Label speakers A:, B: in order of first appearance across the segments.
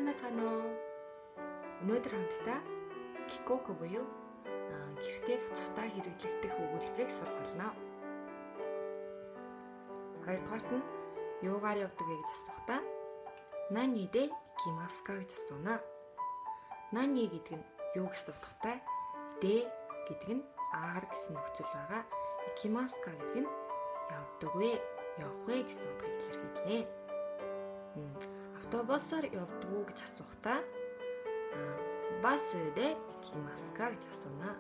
A: байцгаана уу? Өнөөдөр хамтдаа Kikoku буюу гэртээ буцахтаа хэрэглэгдэх өгүүлбэрийг сурах болно. Хоёрдугаарт нь юугаар явдаг вэ гэж асуухтаа Nani de ikimasu ka гэж асууна. Nani гэдэг нь юу гэж дутгатай, de гэдэг нь аар гэсэн нөхцөл байгаа. Ikimasu ka гэдэг нь явдаг вэ, явах вэ гэсэн утгыг илэрхийлнэ. Автобусаар явдаг уу гэж асуухтаа бас де ikimasu ka гэж асууна.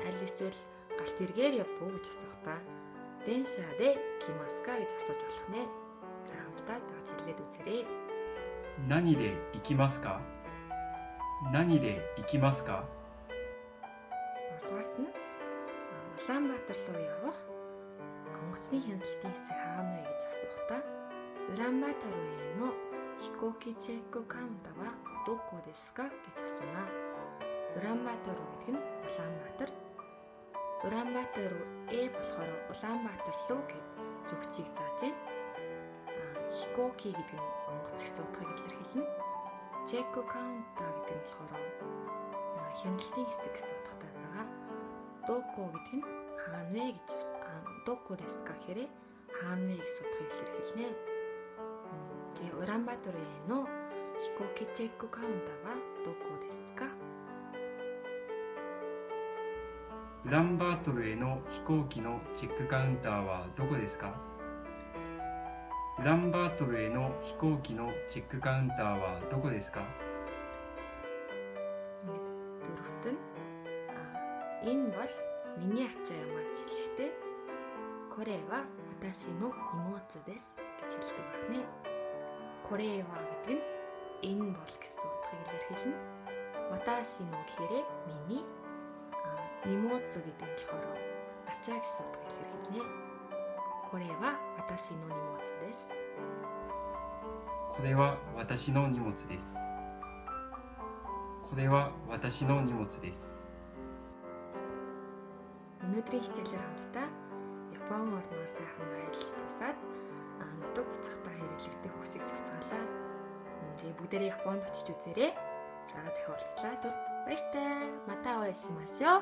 A: Аль эсвэл галт эргээр явдаг уу гэж асуухтаа денша де ikimasu ka гэж асууж болох нэ. За хамтдаа тагч хэлээд үзээрэй.
B: Nani de ikimasu ka? Nani de ikimasu ka?
A: Гуравдугаарт нь Улаанбаатар руу явах онгоцны хяналтын хэсэг хаана вэ гэж асуухтаа Улаанбаатар руу но хикоки чекко каунта ва доко desu ka гэж асууна. Улаанбаатар гэдэг нь Улаанбаатар. Улаанбаатар руу болохоор Улаанбаатар руу гэж зүгтийг зааж байна. Хикоки гэдэг нь онгоц гэсэн утгыг илэрхийлнэ. Чекко каунта гэдэг нь болохоор хяналтын хэсэг гэсэн утгатай байгаа. Доко гэдэг нь хаана вэ гэж доко desu ka гэхээр хаана вэ гэсэн утгыг илэрхийлнэ. Тэгээ Улаанбаатар но хикоки чекко каунта ва доко desu ka?
B: ウランバートルへの飛行機のチェックカウンターはどこですか？ウランバートルへの飛行機のチェックカウンターはどこですか？
A: Дөрөвт нь энэ бол миний ачаа юм гэж хэлэхдээ Коре ва ваташи но imoutsu desu гэж хэлдэг байна. Коре ва гэдэг нь энэ бол гэсэн утгыг илэрхийлнэ. Ваташи но гэхээр миний, imoutsu гэдэг нь болохоор ачаа гэсэн утгыг илэрхийлнэ. Коре ва ваташи no imoutsu desu.
B: これは私の荷物です。これは私の荷物です。
A: Өнөөдрийн хичээлээр хамтдаа Япон орноор сайхан аялж тусаад нутаг буцахтаа хэрэглэгдэх үгсийг зохицоолаа. Тэгээ бүгдээрээ Японд очиж үзээрэй. Дараа дахин уулзлаа. Баяртай. Мата ояшимашё.